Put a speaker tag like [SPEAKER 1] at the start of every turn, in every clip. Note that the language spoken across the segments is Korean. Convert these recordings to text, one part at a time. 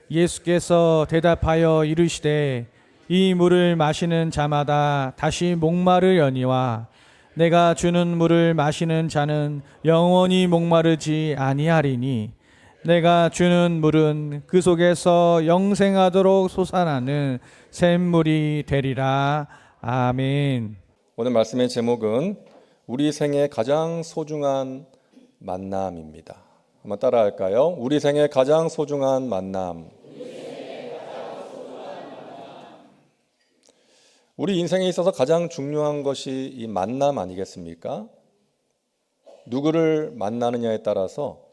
[SPEAKER 1] 예수께서 대답하여 이르시되 이 물을 마시는 자마다 다시 목마르려니와 내가 주는 물을 마시는 자는 영원히 목마르지 아니하리니 내가 주는 물은 그 속에서 영생하도록 솟아나는 샘물이 되리라. 아멘.
[SPEAKER 2] 오늘 말씀의 제목은 우리 생애 가장 소중한 만남입니다. 한번 따라 할까요? 우리 생애 가장 소중한 만남. 우리 인생에 있어서 가장 중요한 것이 이 만남 아니겠습니까? 누구를 만나느냐에 따라서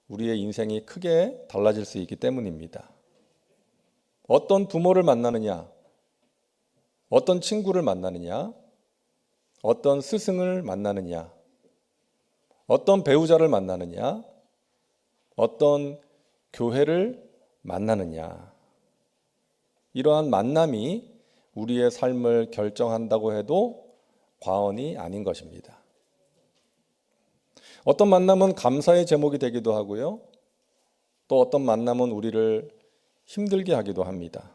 [SPEAKER 2] 우리의 인생이 크게 달라질 수 있기 때문입니다. 어떤 부모를 만나느냐, 어떤 친구를 만나느냐, 어떤 스승을 만나느냐, 어떤 배우자를 만나느냐, 어떤 교회를 만나느냐, 이러한 만남이 우리의 삶을 결정한다고 해도 과언이 아닌 것입니다. 어떤 만남은 감사의 제목이 되기도 하고요. 또 어떤 만남은 우리를 힘들게 하기도 합니다.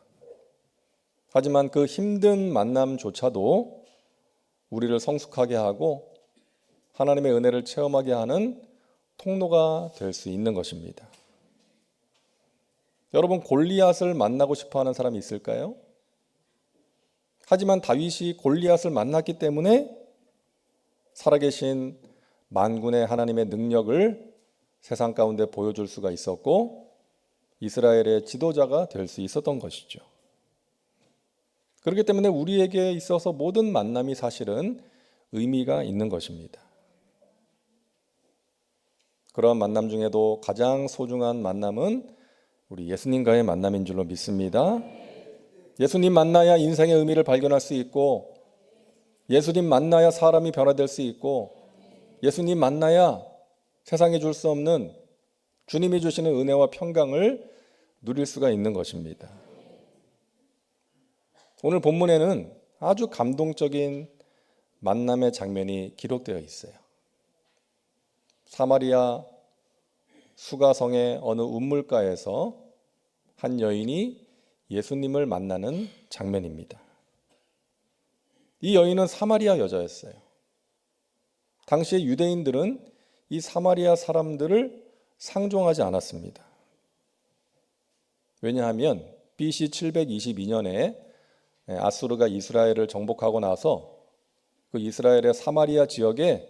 [SPEAKER 2] 하지만 그 힘든 만남조차도 우리를 성숙하게 하고 하나님의 은혜를 체험하게 하는 통로가 될 수 있는 것입니다. 여러분, 골리앗을 만나고 싶어 하는 사람이 있을까요? 하지만 다윗이 골리앗을 만났기 때문에 살아계신 만군의 하나님의 능력을 세상 가운데 보여줄 수가 있었고 이스라엘의 지도자가 될 수 있었던 것이죠. 그렇기 때문에 우리에게 있어서 모든 만남이 사실은 의미가 있는 것입니다. 그러한 만남 중에도 가장 소중한 만남은 우리 예수님과의 만남인 줄로 믿습니다. 예수님 만나야 인생의 의미를 발견할 수 있고, 예수님 만나야 사람이 변화될 수 있고, 예수님 만나야 세상에 줄 수 없는 주님이 주시는 은혜와 평강을 누릴 수가 있는 것입니다. 오늘 본문에는 아주 감동적인 만남의 장면이 기록되어 있어요. 사마리아 수가성의 어느 우물가에서 한 여인이 예수님을 만나는 장면입니다. 이 여인은 사마리아 여자였어요. 당시의 유대인들은 이 사마리아 사람들을 상종하지 않았습니다. 왜냐하면 BC 722년에 아수르가 이스라엘을 정복하고 나서 그 이스라엘의 사마리아 지역에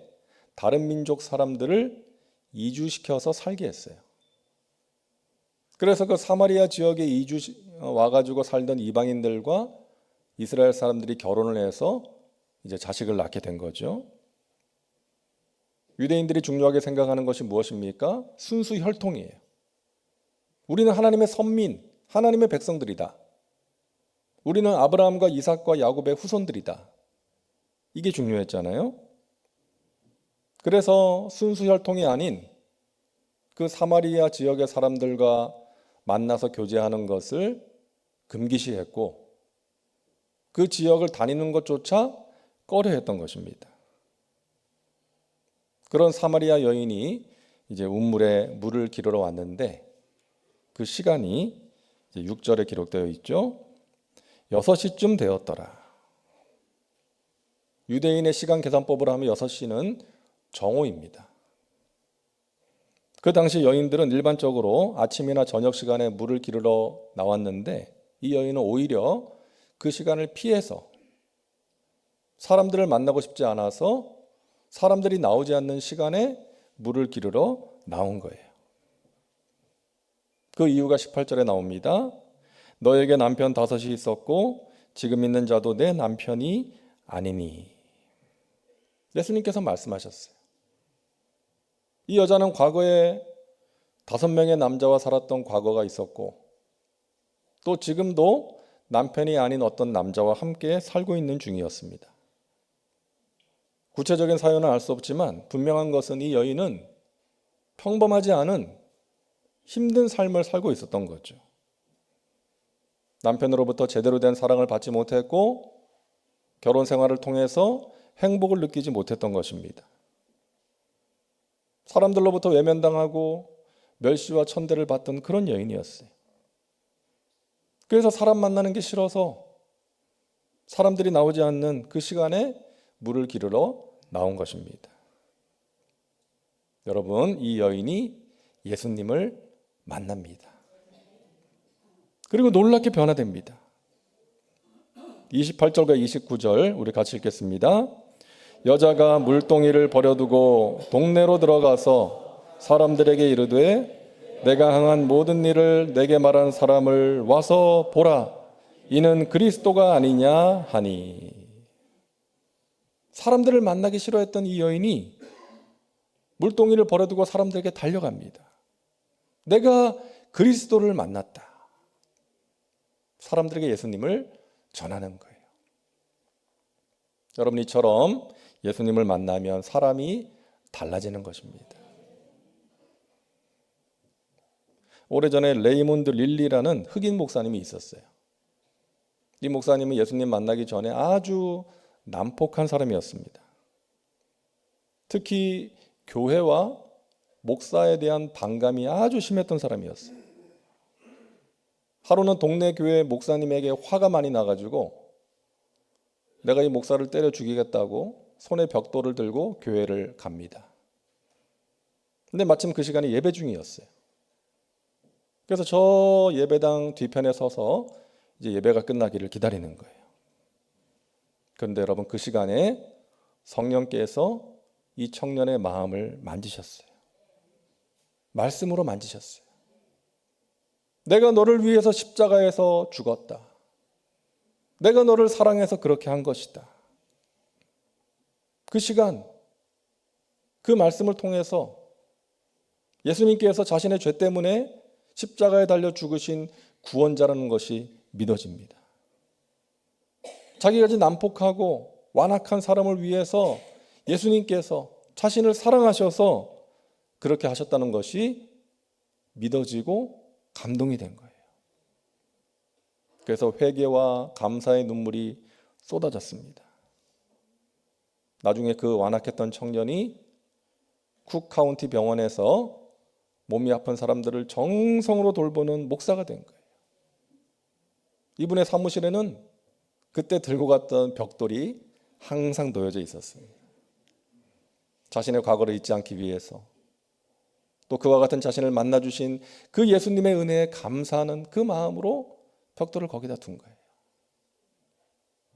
[SPEAKER 2] 다른 민족 사람들을 이주시켜서 살게 했어요. 그래서 그 사마리아 지역에 와가지고 살던 이방인들과 이스라엘 사람들이 결혼을 해서 이제 자식을 낳게 된 거죠. 유대인들이 중요하게 생각하는 것이 무엇입니까? 순수 혈통이에요. 우리는 하나님의 선민, 하나님의 백성들이다. 우리는 아브라함과 이삭과 야곱의 후손들이다. 이게 중요했잖아요. 그래서 순수 혈통이 아닌 그 사마리아 지역의 사람들과 만나서 교제하는 것을 금기시했고 그 지역을 다니는 것조차 꺼려했던 것입니다. 그런 사마리아 여인이 이제 우물에 물을 기르러 왔는데 그 시간이 이제 6절에 기록되어 있죠. 6시쯤 되었더라. 유대인의 시간 계산법으로 하면 6시는 정오입니다. 그 당시 여인들은 일반적으로 아침이나 저녁 시간에 물을 기르러 나왔는데 이 여인은 오히려 그 시간을 피해서 사람들을 만나고 싶지 않아서 사람들이 나오지 않는 시간에 물을 기르러 나온 거예요. 그 이유가 18절에 나옵니다. 너에게 남편 5이 있었고 지금 있는 자도 내 남편이 아니니. 예수님께서 말씀하셨어요. 이 여자는 과거에 5명의 남자와 살았던 과거가 있었고 또 지금도 남편이 아닌 어떤 남자와 함께 살고 있는 중이었습니다. 구체적인 사연은 알 수 없지만 분명한 것은 이 여인은 평범하지 않은 힘든 삶을 살고 있었던 거죠. 남편으로부터 제대로 된 사랑을 받지 못했고 결혼 생활을 통해서 행복을 느끼지 못했던 것입니다. 사람들로부터 외면당하고 멸시와 천대를 받던 그런 여인이었어요. 그래서 사람 만나는 게 싫어서 사람들이 나오지 않는 그 시간에 물을 기르러 나온 것입니다. 여러분, 이 여인이 예수님을 만납니다. 그리고 놀랍게 변화됩니다. 28절과 29절 우리 같이 읽겠습니다. 여자가 물동이를 버려두고 동네로 들어가서 사람들에게 이르되 내가 행한 모든 일을 내게 말한 사람을 와서 보라. 이는 그리스도가 아니냐 하니. 사람들을 만나기 싫어했던 이 여인이 물동이를 버려두고 사람들에게 달려갑니다. 내가 그리스도를 만났다. 사람들에게 예수님을 전하는 거예요. 여러분, 이처럼 예수님을 만나면 사람이 달라지는 것입니다. 오래전에 레이몬드 릴리라는 흑인 목사님이 있었어요. 이 목사님은 예수님 만나기 전에 아주 난폭한 사람이었습니다. 특히 교회와 목사에 대한 반감이 아주 심했던 사람이었어요. 하루는 동네 교회 목사님에게 화가 많이 나가지고 내가 이 목사를 때려 죽이겠다고 손에 벽돌을 들고 교회를 갑니다. 근데 마침 그 시간이 예배 중이었어요. 그래서 저 예배당 뒤편에 서서 이제 예배가 끝나기를 기다리는 거예요. 그런데 여러분, 그 시간에 성령께서 이 청년의 마음을 만지셨어요. 말씀으로 만지셨어요. 내가 너를 위해서 십자가에서 죽었다. 내가 너를 사랑해서 그렇게 한 것이다. 그 시간, 그 말씀을 통해서 예수님께서 자신의 죄 때문에 십자가에 달려 죽으신 구원자라는 것이 믿어집니다. 자기같이 난폭하고 완악한 사람을 위해서 예수님께서 자신을 사랑하셔서 그렇게 하셨다는 것이 믿어지고 감동이 된 거예요. 그래서 회개와 감사의 눈물이 쏟아졌습니다. 나중에 그 완악했던 청년이 쿡 카운티 병원에서 몸이 아픈 사람들을 정성으로 돌보는 목사가 된 거예요. 이분의 사무실에는 그때 들고 갔던 벽돌이 항상 놓여져 있었습니다. 자신의 과거를 잊지 않기 위해서, 또 그와 같은 자신을 만나주신 그 예수님의 은혜에 감사하는 그 마음으로 벽돌을 거기다 둔 거예요.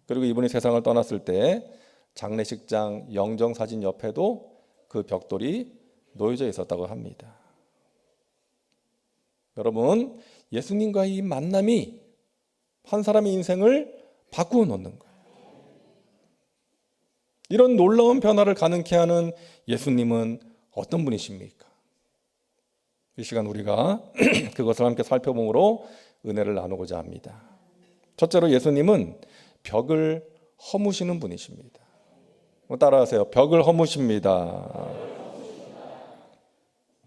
[SPEAKER 2] 그리고 이분이 세상을 떠났을 때 장례식장 영정사진 옆에도 그 벽돌이 놓여져 있었다고 합니다. 여러분, 예수님과의 이 만남이 한 사람의 인생을 바꾸어 놓는 거예요. 이런 놀라운 변화를 가능케 하는 예수님은 어떤 분이십니까? 이 시간 우리가 그것을 함께 살펴보므로 은혜를 나누고자 합니다. 첫째로 예수님은 벽을 허무시는 분이십니다. 따라하세요. 벽을 허무십니다.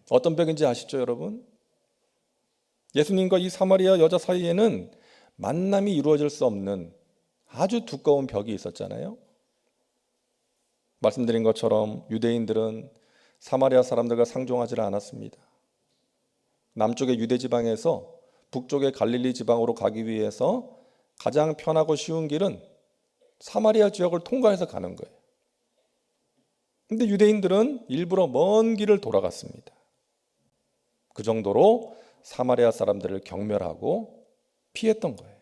[SPEAKER 2] 어떤 벽인지 아시죠, 여러분? 예수님과 이 사마리아 여자 사이에는 만남이 이루어질 수 없는 아주 두꺼운 벽이 있었잖아요. 말씀드린 것처럼 유대인들은 사마리아 사람들과 상종하지 않았습니다. 남쪽의 유대 지방에서 북쪽의 갈릴리 지방으로 가기 위해서 가장 편하고 쉬운 길은 사마리아 지역을 통과해서 가는 거예요. 근데 유대인들은 일부러 먼 길을 돌아갔습니다. 그 정도로 사마리아 사람들을 경멸하고 피했던 거예요.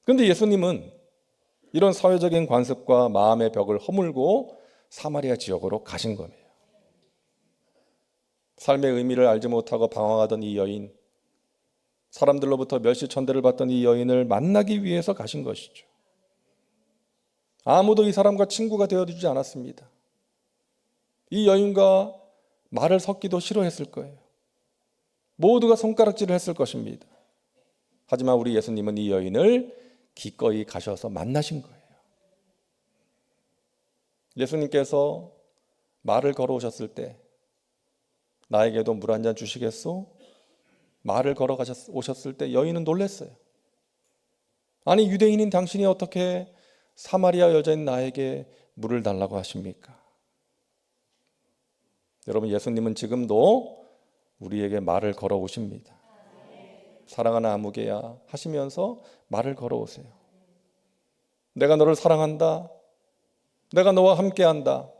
[SPEAKER 2] 그런데 예수님은 이런 사회적인 관습과 마음의 벽을 허물고 사마리아 지역으로 가신 거예요. 삶의 의미를 알지 못하고 방황하던 이 여인, 사람들로부터 멸시천대를 받던 이 여인을 만나기 위해서 가신 것이죠. 아무도 이 사람과 친구가 되어주지 않았습니다. 이 여인과 말을 섞기도 싫어했을 거예요. 모두가 손가락질을 했을 것입니다. 하지만 우리 예수님은 이 여인을 기꺼이 가셔서 만나신 거예요. 예수님께서 말을 걸어오셨을 때 나에게도 물 한 잔 주시겠소? 말을 걸어 오셨을 때 여인은 놀랐어요. 아니, 유대인인 당신이 어떻게 사마리아 여자인 나에게 물을 달라고 하십니까? 여러분, 예수님은 지금도 우리에게 말을 걸어 오십니다. 사랑하는 아무개야 하시면서 말을 걸어오세요. 내가 너를 사랑한다. 내가 너와 함께한다.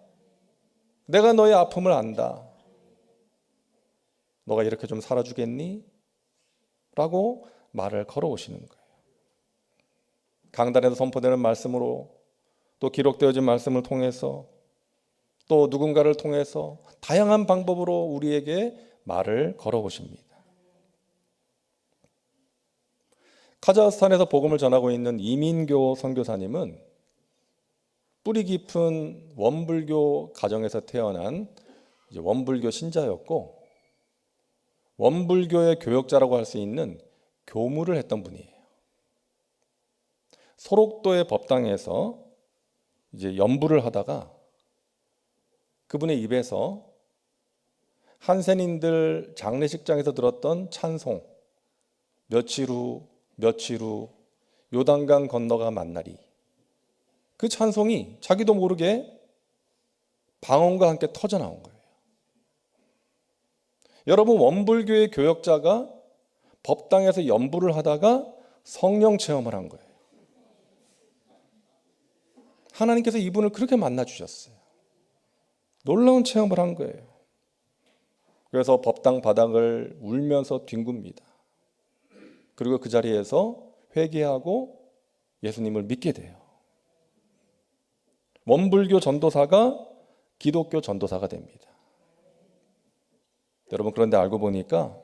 [SPEAKER 2] 내가 너의 아픔을 안다. 너가 이렇게 좀 살아주겠니? 라고 말을 걸어오시는 거예요. 강단에서 선포되는 말씀으로, 또 기록되어진 말씀을 통해서, 또 누군가를 통해서 다양한 방법으로 우리에게 말을 걸어오십니다. 카자흐스탄에서 복음을 전하고 있는 이민교 선교사님은 뿌리 깊은 원불교 가정에서 태어난 원불교 신자였고, 원불교의 교역자라고 할 수 있는 교무를 했던 분이에요. 소록도의 법당에서 연부를 하다가 그분의 입에서 한센인들 장례식장에서 들었던 찬송, 며칠 후 요단강 건너가 만나리, 그 찬송이 자기도 모르게 방언과 함께 터져 나온 거예요. 여러분, 원불교의 교역자가 법당에서 연부를 하다가 성령 체험을 한 거예요. 하나님께서 이분을 그렇게 만나 주셨어요. 놀라운 체험을 한 거예요. 그래서 법당 바닥을 울면서 뒹굽니다. 그리고 그 자리에서 회개하고 예수님을 믿게 돼요. 원불교 전도사가 기독교 전도사가 됩니다. 여러분, 그런데 알고 보니까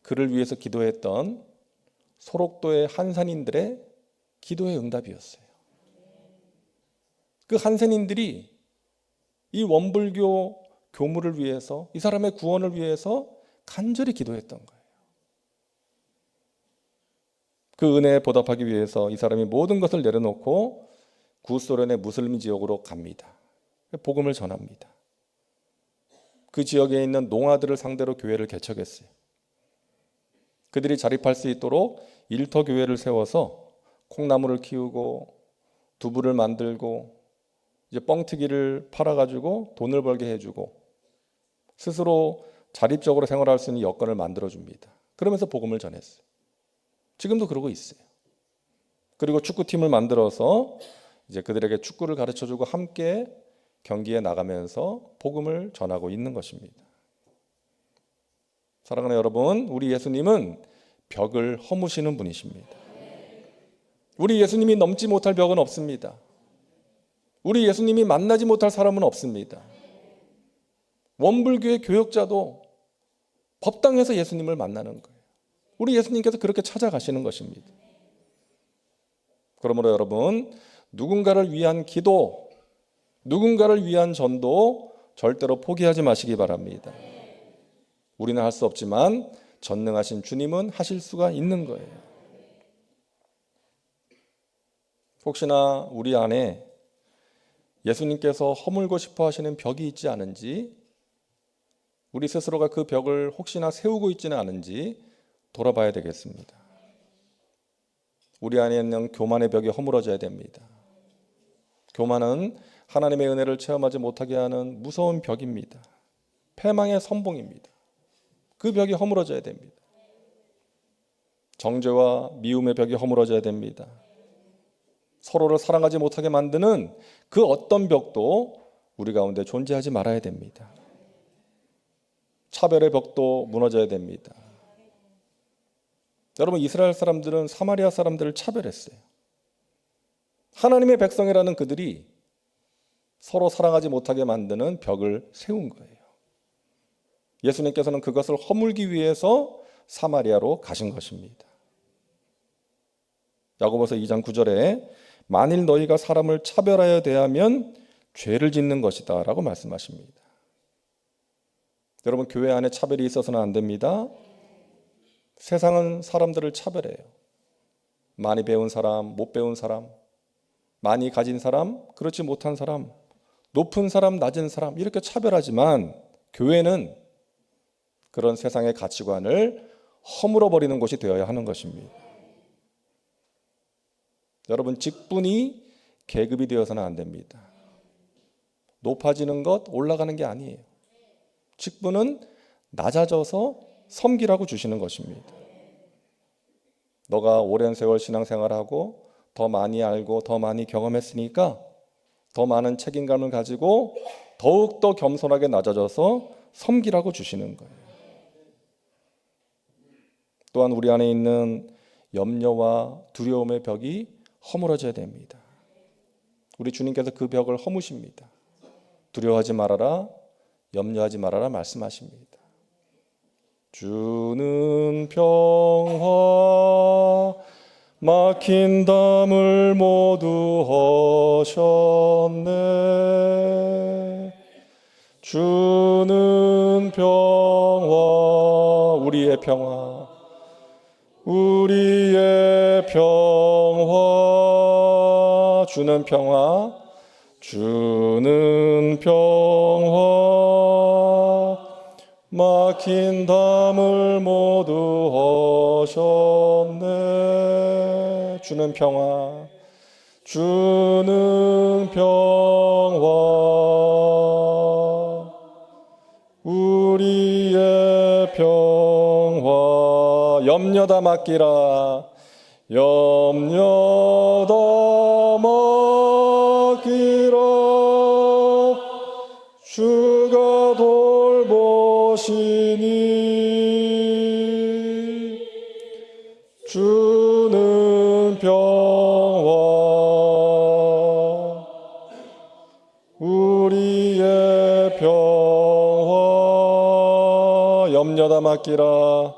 [SPEAKER 2] 그를 위해서 기도했던 소록도의 한산인들의 기도의 응답이었어요. 그 한센인들이 이 원불교 교무를 위해서, 이 사람의 구원을 위해서 간절히 기도했던 거예요. 그 은혜에 보답하기 위해서 이 사람이 모든 것을 내려놓고 구소련의 무슬림 지역으로 갑니다. 복음을 전합니다. 그 지역에 있는 농아들을 상대로 교회를 개척했어요. 그들이 자립할 수 있도록 일터 교회를 세워서 콩나물을 키우고 두부를 만들고 이제 뻥튀기를 팔아가지고 돈을 벌게 해주고 스스로 자립적으로 생활할 수 있는 여건을 만들어줍니다. 그러면서 복음을 전했어요. 지금도 그러고 있어요. 그리고 축구팀을 만들어서 이제 그들에게 축구를 가르쳐주고 함께 경기에 나가면서 복음을 전하고 있는 것입니다. 사랑하는 여러분, 우리 예수님은 벽을 허무시는 분이십니다. 우리 예수님이 넘지 못할 벽은 없습니다. 우리 예수님이 만나지 못할 사람은 없습니다. 원불교의 교역자도 법당에서 예수님을 만나는 거예요. 우리 예수님께서 그렇게 찾아가시는 것입니다. 그러므로 여러분, 누군가를 위한 기도, 누군가를 위한 전도 절대로 포기하지 마시기 바랍니다. 우리는 할 수 없지만 전능하신 주님은 하실 수가 있는 거예요. 혹시나 우리 안에 예수님께서 허물고 싶어 하시는 벽이 있지 않은지, 우리 스스로가 그 벽을 혹시나 세우고 있지는 않은지 돌아봐야 되겠습니다. 우리 안에 있는 교만의 벽이 허물어져야 됩니다. 교만은 하나님의 은혜를 체험하지 못하게 하는 무서운 벽입니다. 패망의 선봉입니다. 그 벽이 허물어져야 됩니다. 정죄와 미움의 벽이 허물어져야 됩니다. 서로를 사랑하지 못하게 만드는 그 어떤 벽도 우리 가운데 존재하지 말아야 됩니다. 차별의 벽도 무너져야 됩니다. 여러분, 이스라엘 사람들은 사마리아 사람들을 차별했어요. 하나님의 백성이라는 그들이 서로 사랑하지 못하게 만드는 벽을 세운 거예요. 예수님께서는 그것을 허물기 위해서 사마리아로 가신 것입니다. 야고보서 2장 9절에 만일 너희가 사람을 차별하여 대하면 죄를 짓는 것이다 라고 말씀하십니다. 여러분, 교회 안에 차별이 있어서는 안 됩니다. 세상은 사람들을 차별해요. 많이 배운 사람, 못 배운 사람, 많이 가진 사람, 그렇지 못한 사람, 높은 사람, 낮은 사람, 이렇게 차별하지만 교회는 그런 세상의 가치관을 허물어버리는 곳이 되어야 하는 것입니다. 여러분, 직분이 계급이 되어서는 안 됩니다. 높아지는 것, 올라가는 게 아니에요. 직분은 낮아져서 섬기라고 주시는 것입니다. 너가 오랜 세월 신앙생활하고 더 많이 알고 더 많이 경험했으니까 더 많은 책임감을 가지고 더욱더 겸손하게 낮아져서 섬기라고 주시는 거예요. 또한 우리 안에 있는 염려와 두려움의 벽이 허물어져야 됩니다. 우리 주님께서 그 벽을 허무십니다. 두려워하지 말아라, 염려하지 말아라 말씀하십니다. 주는 평화 막힌 담을 모두 하셨네. 주는 평화, 우리의 평화, 우리의 평화, 주는 평화, 주는 평화 막힌 담을 모두 하셨네. 주는 평화, 주는 평화, 우리의 평화. 염려다 맡기라, 염려다 맡기라. 주가 돌보시니 주는 평화, 우리의 평화. 염려다 맡기라,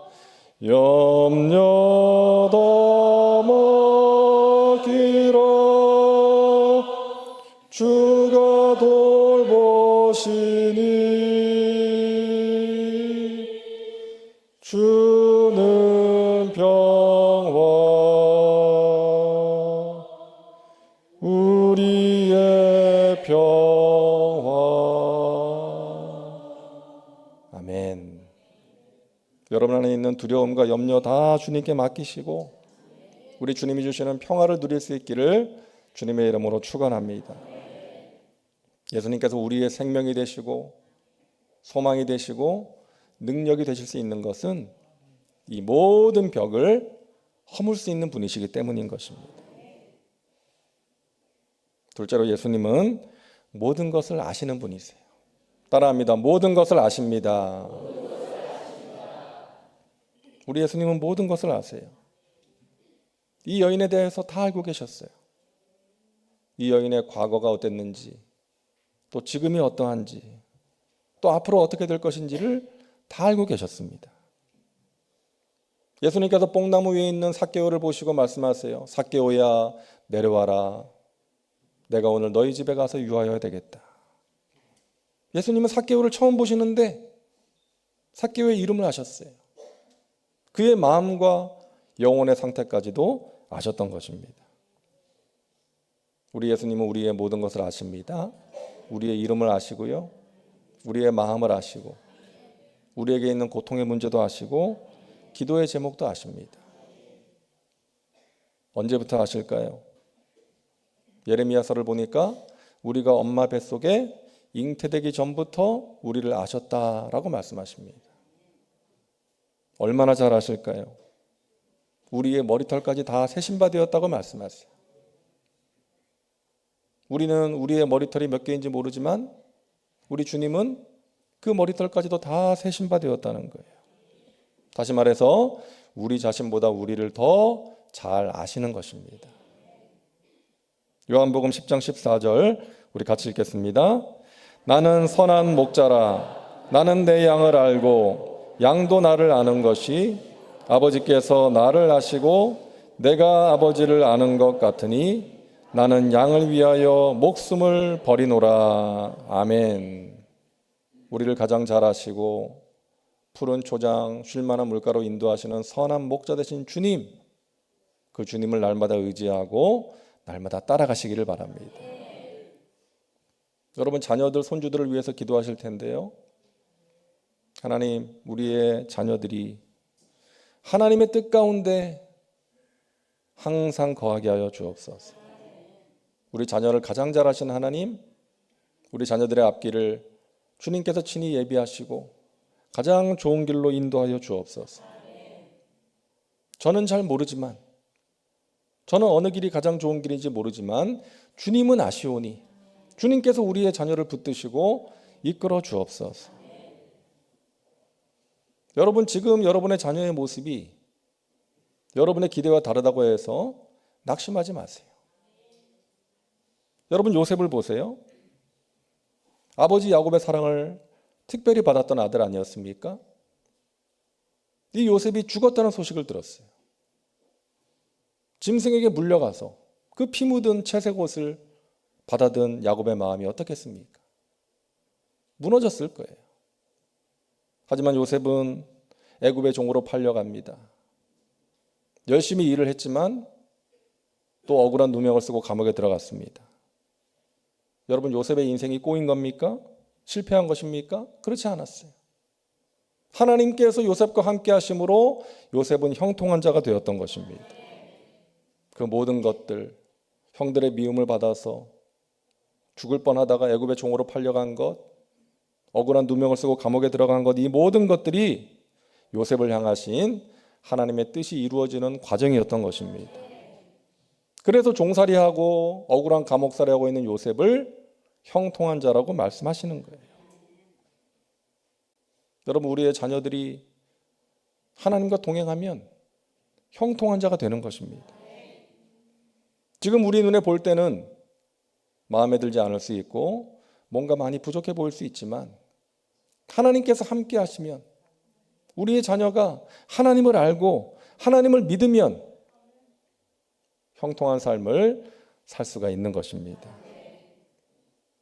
[SPEAKER 2] 염려다 맡기라. 주가 돌보시니 주는 평화, 우리의 평화. 아멘. 여러분 안에 있는 두려움과 염려 다 주님께 맡기시고 우리 주님이 주시는 평화를 누릴 수 있기를 주님의 이름으로 축원합니다. 예수님께서 우리의 생명이 되시고 소망이 되시고 능력이 되실 수 있는 것은 이 모든 벽을 허물 수 있는 분이시기 때문인 것입니다. 둘째로 예수님은 모든 것을 아시는 분이세요. 따라합니다. 모든 것을 아십니다. 우리 예수님은 모든 것을 아세요. 이 여인에 대해서 다 알고 계셨어요. 이 여인의 과거가 어땠는지, 또 지금이 어떠한지, 또 앞으로 어떻게 될 것인지를 다 알고 계셨습니다. 예수님께서 뽕나무 위에 있는 삭개오를 보시고 말씀하세요. 삭개오야, 내려와라. 내가 오늘 너희 집에 가서 유하여야 되겠다. 예수님은 삭개오를 처음 보시는데 삭개오의 이름을 아셨어요. 그의 마음과 영혼의 상태까지도 아셨던 것입니다. 우리 예수님은 우리의 모든 것을 아십니다. 우리의 이름을 아시고요, 우리의 마음을 아시고, 우리에게 있는 고통의 문제도 아시고, 기도의 제목도 아십니다. 언제부터 아실까요? 예레미야서를 보니까 우리가 엄마 뱃속에 잉태되기 전부터 우리를 아셨다라고 말씀하십니다. 얼마나 잘 아실까요? 우리의 머리털까지 다 세신바 되었다고 말씀하세요. 우리는 우리의 머리털이 몇 개인지 모르지만 우리 주님은 그 머리털까지도 다 세신바 되었다는 거예요. 다시 말해서 우리 자신보다 우리를 더 잘 아시는 것입니다. 요한복음 10장 14절 우리 같이 읽겠습니다. 나는 선한 목자라. 나는 내 양을 알고 양도 나를 아는 것이 아버지께서 나를 아시고 내가 아버지를 아는 것 같으니 나는 양을 위하여 목숨을 버리노라. 아멘. 우리를 가장 잘 아시고 푸른 초장, 쉴만한 물가로 인도하시는 선한 목자 되신 주님, 그 주님을 날마다 의지하고 날마다 따라가시기를 바랍니다. 여러분 자녀들, 손주들을 위해서 기도하실 텐데요. 하나님, 우리의 자녀들이 하나님의 뜻 가운데 항상 거하게 하여 주옵소서. 우리 자녀를 가장 잘 아시는 하나님, 우리 자녀들의 앞길을 주님께서 친히 예비하시고 가장 좋은 길로 인도하여 주옵소서. 저는 잘 모르지만, 저는 어느 길이 가장 좋은 길인지 모르지만 주님은 아시오니 주님께서 우리의 자녀를 붙드시고 이끌어 주옵소서. 여러분, 지금 여러분의 자녀의 모습이 여러분의 기대와 다르다고 해서 낙심하지 마세요. 여러분, 요셉을 보세요. 아버지 야곱의 사랑을 특별히 받았던 아들 아니었습니까? 이 요셉이 죽었다는 소식을 들었어요. 짐승에게 물려가서 그 피 묻은 채색 옷을 받아든 야곱의 마음이 어떻겠습니까? 무너졌을 거예요. 하지만 요셉은 애굽의 종으로 팔려갑니다. 열심히 일을 했지만 또 억울한 누명을 쓰고 감옥에 들어갔습니다. 여러분, 요셉의 인생이 꼬인 겁니까? 실패한 것입니까? 그렇지 않았어요. 하나님께서 요셉과 함께 하심으로 요셉은 형통한 자가 되었던 것입니다. 그 모든 것들, 형들의 미움을 받아서 죽을 뻔하다가 애굽의 종으로 팔려간 것, 억울한 누명을 쓰고 감옥에 들어간 것, 이 모든 것들이 요셉을 향하신 하나님의 뜻이 이루어지는 과정이었던 것입니다. 그래서 종살이하고 억울한 감옥살이하고 있는 요셉을 형통한 자라고 말씀하시는 거예요. 여러분, 우리의 자녀들이 하나님과 동행하면 형통한 자가 되는 것입니다. 지금 우리 눈에 볼 때는 마음에 들지 않을 수 있고 뭔가 많이 부족해 보일 수 있지만 하나님께서 함께 하시면, 우리의 자녀가 하나님을 알고 하나님을 믿으면 형통한 삶을 살 수가 있는 것입니다.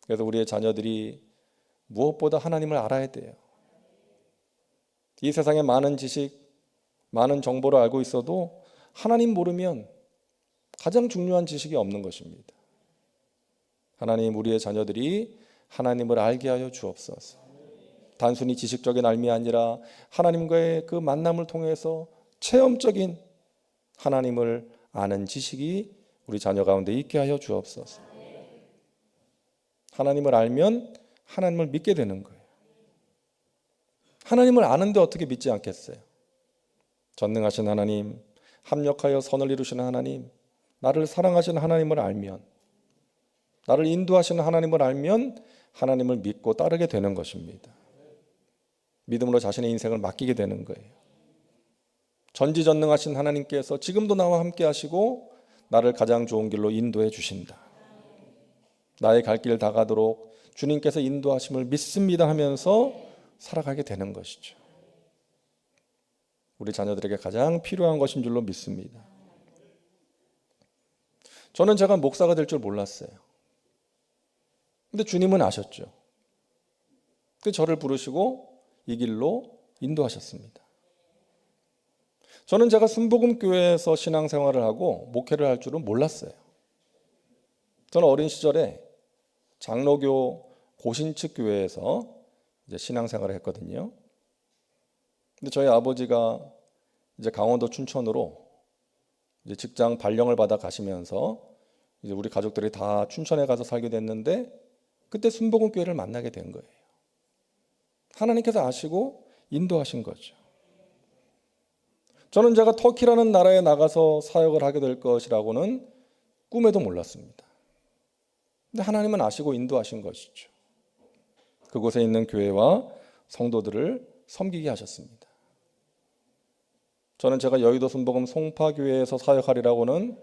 [SPEAKER 2] 그래서 우리의 자녀들이 무엇보다 하나님을 알아야 돼요. 이 세상에 많은 지식, 많은 정보를 알고 있어도 하나님 모르면 가장 중요한 지식이 없는 것입니다. 하나님, 우리의 자녀들이 하나님을 알게 하여 주옵소서. 단순히 지식적인 알미 아니라 하나님과의 그 만남을 통해서 체험적인 하나님을 아는 지식이 우리 자녀 가운데 있게 하여 주옵소서. 하나님을 알면 하나님을 믿게 되는 거예요. 하나님을 아는데 어떻게 믿지 않겠어요? 전능하신 하나님, 합력하여 선을 이루시는 하나님, 나를 사랑하시는 하나님을 알면, 나를 인도하시는 하나님을 알면 하나님을 믿고 따르게 되는 것입니다. 믿음으로 자신의 인생을 맡기게 되는 거예요. 전지전능하신 하나님께서 지금도 나와 함께 하시고 나를 가장 좋은 길로 인도해 주신다. 나의 갈 길 다 가도록 주님께서 인도하심을 믿습니다 하면서 살아가게 되는 것이죠. 우리 자녀들에게 가장 필요한 것인 줄로 믿습니다. 저는 제가 목사가 될 줄 몰랐어요. 근데 주님은 아셨죠. 그 저를 부르시고 이 길로 인도하셨습니다. 저는 제가 순복음교회에서 신앙생활을 하고 목회를 할 줄은 몰랐어요. 저는 어린 시절에 장로교 고신측 교회에서 이제 신앙생활을 했거든요. 근데 저희 아버지가 이제 강원도 춘천으로 이제 직장 발령을 받아 가시면서 이제 우리 가족들이 다 춘천에 가서 살게 됐는데 그때 순복음교회를 만나게 된 거예요. 하나님께서 아시고 인도하신 거죠. 저는 제가 터키라는 나라에 나가서 사역을 하게 될 것이라고는 꿈에도 몰랐습니다. 근데 하나님은 아시고 인도하신 것이죠. 그곳에 있는 교회와 성도들을 섬기게 하셨습니다. 저는 제가 여의도 순복음 송파교회에서 사역하리라고는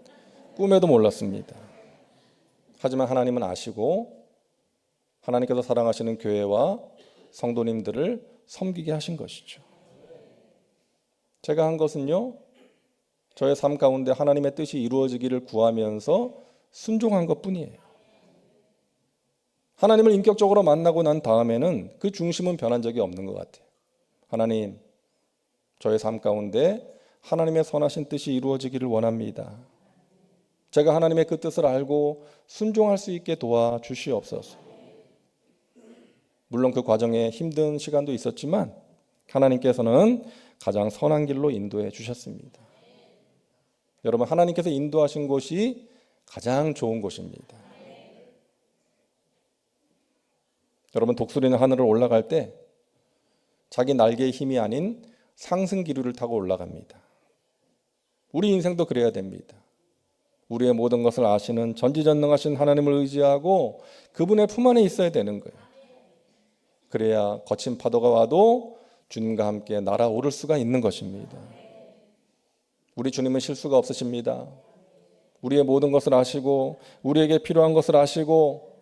[SPEAKER 2] 꿈에도 몰랐습니다. 하지만 하나님은 아시고 하나님께서 사랑하시는 교회와 성도님들을 섬기게 하신 것이죠. 제가 한 것은요, 저의 삶 가운데 하나님의 뜻이 이루어지기를 구하면서 순종한 것뿐이에요. 하나님을 인격적으로 만나고 난 다음에는 그 중심은 변한 적이 없는 것 같아요. 하나님, 저의 삶 가운데 하나님의 선하신 뜻이 이루어지기를 원합니다. 제가 하나님의 그 뜻을 알고 순종할 수 있게 도와주시옵소서. 물론 그 과정에 힘든 시간도 있었지만 하나님께서는 가장 선한 길로 인도해 주셨습니다. 여러분, 하나님께서 인도하신 곳이 가장 좋은 곳입니다. 여러분, 독수리는 하늘을 올라갈 때 자기 날개의 힘이 아닌 상승 기류를 타고 올라갑니다. 우리 인생도 그래야 됩니다. 우리의 모든 것을 아시는 전지전능하신 하나님을 의지하고 그분의 품 안에 있어야 되는 거예요. 그래야 거친 파도가 와도 주님과 함께 날아오를 수가 있는 것입니다. 우리 주님은 실수가 없으십니다. 우리의 모든 것을 아시고 우리에게 필요한 것을 아시고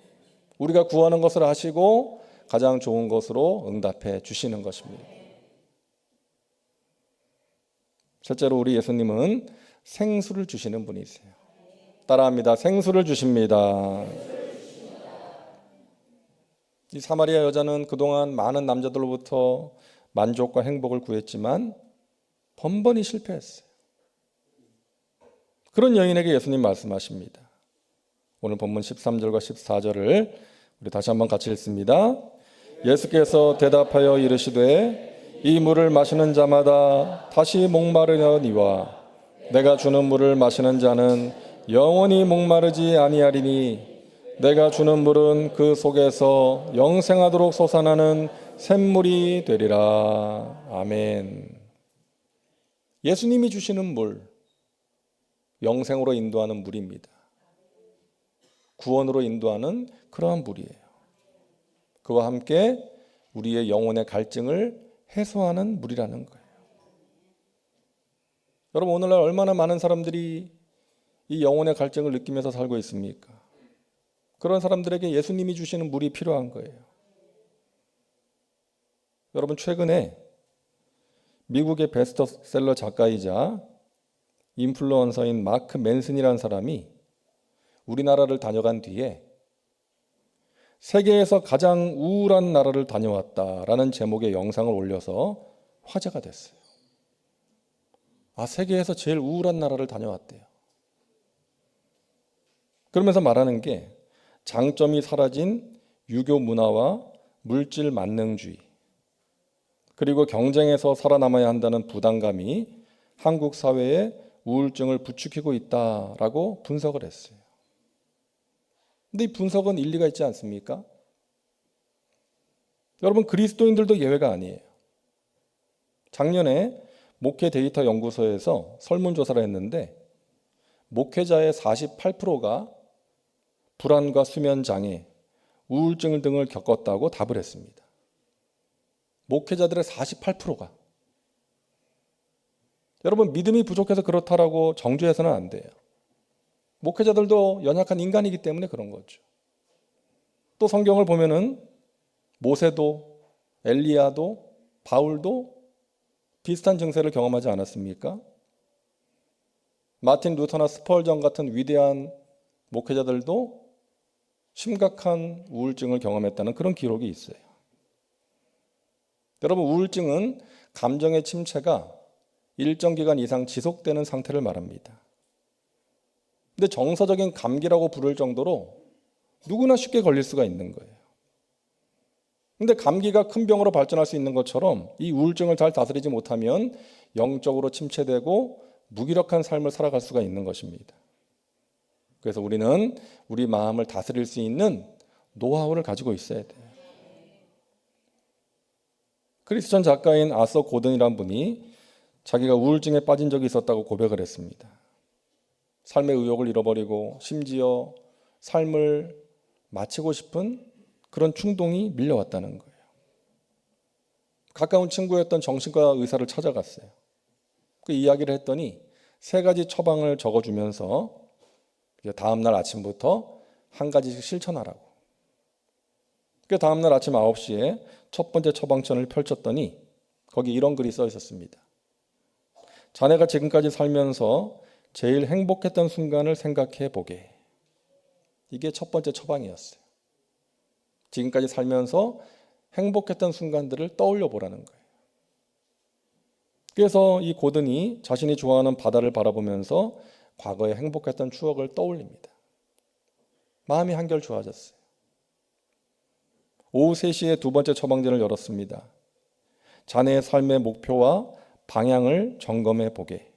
[SPEAKER 2] 우리가 구하는 것을 아시고 가장 좋은 것으로 응답해 주시는 것입니다. 실제로 우리 예수님은 생수를 주시는 분이세요. 따라합니다. 생수를 주십니다. 이 사마리아 여자는 그동안 많은 남자들로부터 만족과 행복을 구했지만 번번이 실패했어요. 그런 여인에게 예수님 말씀하십니다. 오늘 본문 13절과 14절을 우리 다시 한번 같이 읽습니다. 예수께서 대답하여 이르시되 이 물을 마시는 자마다 다시 목마르려니와 내가 주는 물을 마시는 자는 영원히 목마르지 아니하리니 내가 주는 물은 그 속에서 영생하도록 솟아나는 샘물이 되리라. 아멘. 예수님이 주시는 물, 영생으로 인도하는 물입니다. 구원으로 인도하는 그러한 물이에요. 그와 함께 우리의 영혼의 갈증을 해소하는 물이라는 거예요. 여러분, 오늘날 얼마나 많은 사람들이 이 영혼의 갈증을 느끼면서 살고 있습니까? 그런 사람들에게 예수님이 주시는 물이 필요한 거예요. 여러분, 최근에 미국의 베스트셀러 작가이자 인플루언서인 마크 맨슨이라는 사람이 우리나라를 다녀간 뒤에 세계에서 가장 우울한 나라를 다녀왔다라는 제목의 영상을 올려서 화제가 됐어요. 세계에서 제일 우울한 나라를 다녀왔대요. 그러면서 말하는 게 장점이 사라진 유교 문화와 물질 만능주의, 그리고 경쟁에서 살아남아야 한다는 부담감이 한국 사회에 우울증을 부추기고 있다라고 분석을 했어요. 근데 이 분석은 일리가 있지 않습니까? 여러분, 그리스도인들도 예외가 아니에요. 작년에 목회 데이터 연구소에서 설문조사를 했는데 목회자의 48%가 불안과 수면 장애, 우울증 등을 겪었다고 답을 했습니다. 목회자들의 48%가. 여러분, 믿음이 부족해서 그렇다라고 정죄해서는 안 돼요. 목회자들도 연약한 인간이기 때문에 그런 거죠. 또 성경을 보면은 모세도 엘리야도 바울도 비슷한 증세를 경험하지 않았습니까? 마틴 루터나 스펄전 같은 위대한 목회자들도 심각한 우울증을 경험했다는 그런 기록이 있어요. 여러분, 우울증은 감정의 침체가 일정 기간 이상 지속되는 상태를 말합니다. 근데 정서적인 감기라고 부를 정도로 누구나 쉽게 걸릴 수가 있는 거예요. 근데 감기가 큰 병으로 발전할 수 있는 것처럼 이 우울증을 잘 다스리지 못하면 영적으로 침체되고 무기력한 삶을 살아갈 수가 있는 것입니다. 그래서 우리는 우리 마음을 다스릴 수 있는 노하우를 가지고 있어야 돼요. 크리스천 작가인 아서 고든이라는 분이 자기가 우울증에 빠진 적이 있었다고 고백을 했습니다. 삶의 의욕을 잃어버리고 심지어 삶을 마치고 싶은 그런 충동이 밀려왔다는 거예요. 가까운 친구였던 정신과 의사를 찾아갔어요. 그 이야기를 했더니 3가지 처방을 적어주면서 다음날 아침부터 한 가지씩 실천하라고. 그 다음날 아침 9시에 첫 번째 처방전을 펼쳤더니 거기 이런 글이 써 있었습니다. 자네가 지금까지 살면서 제일 행복했던 순간을 생각해 보게. 이게 첫 번째 처방이었어요. 지금까지 살면서 행복했던 순간들을 떠올려 보라는 거예요. 그래서 이 고든이 자신이 좋아하는 바다를 바라보면서 과거에 행복했던 추억을 떠올립니다. 마음이 한결 좋아졌어요. 오후 3시에 두 번째 처방전을 열었습니다. 자네의 삶의 목표와 방향을 점검해 보게.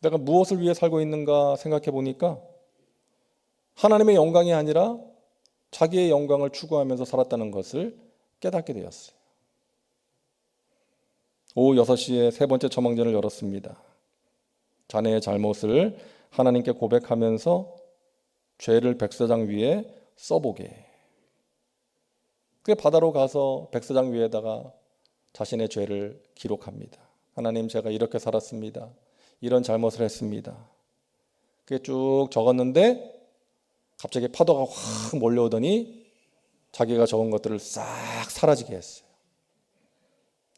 [SPEAKER 2] 내가 무엇을 위해 살고 있는가 생각해 보니까 하나님의 영광이 아니라 자기의 영광을 추구하면서 살았다는 것을 깨닫게 되었어요. 오후 6시에 세 번째 처방전을 열었습니다. 자네의 잘못을 하나님께 고백하면서 죄를 백사장 위에 써보게. 그 바다로 가서 백사장 위에다가 자신의 죄를 기록합니다. 하나님, 제가 이렇게 살았습니다. 이런 잘못을 했습니다. 그게 쭉 적었는데 갑자기 파도가 확 몰려오더니 자기가 적은 것들을 싹 사라지게 했어요.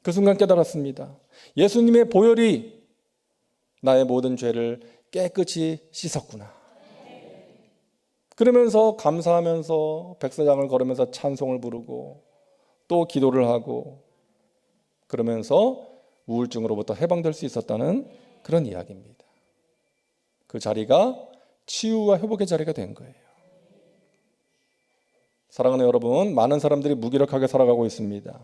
[SPEAKER 2] 그 순간 깨달았습니다. 예수님의 보혈이 나의 모든 죄를 깨끗이 씻었구나. 그러면서 감사하면서 백사장을 걸으면서 찬송을 부르고 또 기도를 하고 그러면서 우울증으로부터 해방될 수 있었다는 그런 이야기입니다. 그 자리가 치유와 회복의 자리가 된 거예요. 사랑하는 여러분, 많은 사람들이 무기력하게 살아가고 있습니다.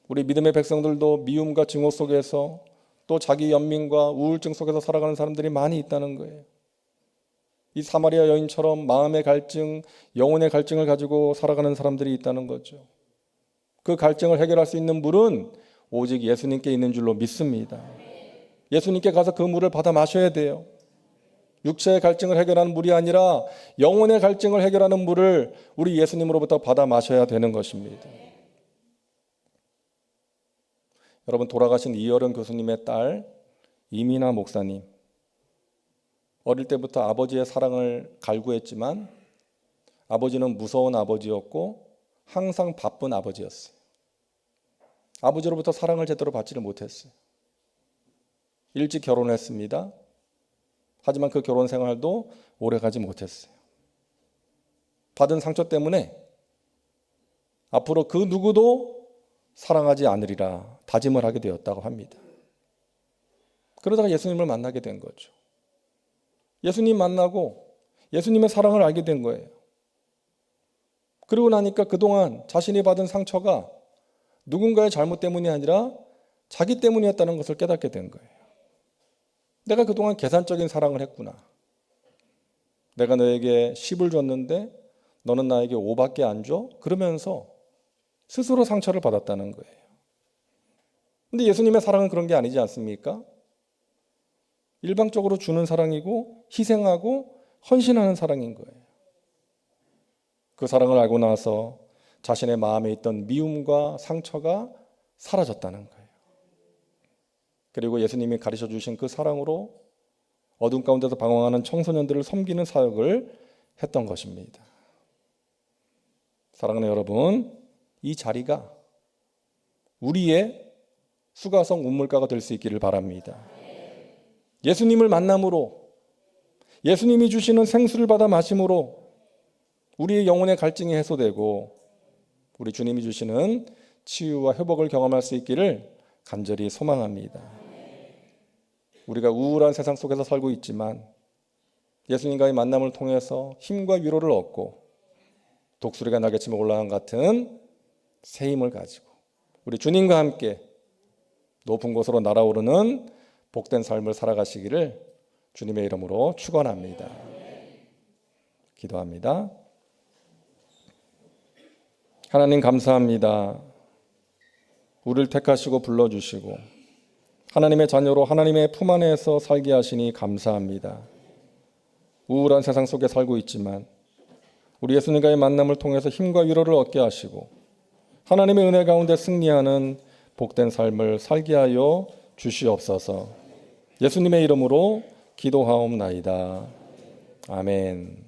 [SPEAKER 2] 우리 믿음의 백성들도 미움과 증오 속에서 또 자기 연민과 우울증 속에서 살아가는 사람들이 많이 있다는 거예요. 이 사마리아 여인처럼 마음의 갈증, 영혼의 갈증을 가지고 살아가는 사람들이 있다는 거죠. 그 갈증을 해결할 수 있는 물은 오직 예수님께 있는 줄로 믿습니다. 예수님께 가서 그 물을 받아 마셔야 돼요. 육체의 갈증을 해결하는 물이 아니라 영혼의 갈증을 해결하는 물을 우리 예수님으로부터 받아 마셔야 되는 것입니다. 여러분, 돌아가신 이어른 교수님의 딸 이민아 목사님, 어릴 때부터 아버지의 사랑을 갈구했지만 아버지는 무서운 아버지였고 항상 바쁜 아버지였어요. 아버지로부터 사랑을 제대로 받지를 못했어요. 일찍 결혼했습니다. 하지만 그 결혼 생활도 오래가지 못했어요. 받은 상처 때문에 앞으로 그 누구도 사랑하지 않으리라 다짐을 하게 되었다고 합니다. 그러다가 예수님을 만나게 된 거죠. 예수님 만나고 예수님의 사랑을 알게 된 거예요. 그러고 나니까 그동안 자신이 받은 상처가 누군가의 잘못 때문이 아니라 자기 때문이었다는 것을 깨닫게 된 거예요. 내가 그동안 계산적인 사랑을 했구나. 내가 너에게 10을 줬는데 너는 나에게 5밖에 안 줘? 그러면서 스스로 상처를 받았다는 거예요. 근데 예수님의 사랑은 그런 게 아니지 않습니까? 일방적으로 주는 사랑이고 희생하고 헌신하는 사랑인 거예요. 그 사랑을 알고 나서 자신의 마음에 있던 미움과 상처가 사라졌다는 거예요. 그리고 예수님이 가르쳐 주신 그 사랑으로 어둠 가운데서 방황하는 청소년들을 섬기는 사역을 했던 것입니다. 사랑하는 여러분, 이 자리가 우리의 수가성 운물가가 될 수 있기를 바랍니다. 예수님을 만남으로, 예수님이 주시는 생수를 받아 마심으로 우리의 영혼의 갈증이 해소되고 우리 주님이 주시는 치유와 회복을 경험할 수 있기를 간절히 소망합니다. 우리가 우울한 세상 속에서 살고 있지만 예수님과의 만남을 통해서 힘과 위로를 얻고 독수리가 날개치며 올라간 같은 새 힘을 가지고 우리 주님과 함께 높은 곳으로 날아오르는 복된 삶을 살아가시기를 주님의 이름으로 축원합니다. 기도합니다. 하나님, 감사합니다. 우리를 택하시고 불러주시고 하나님의 자녀로 하나님의 품 안에서 살게 하시니 감사합니다. 우울한 세상 속에 살고 있지만 우리 예수님과의 만남을 통해서 힘과 위로를 얻게 하시고 하나님의 은혜 가운데 승리하는 복된 삶을 살게 하여 주시옵소서. 예수님의 이름으로 기도하옵나이다. 아멘.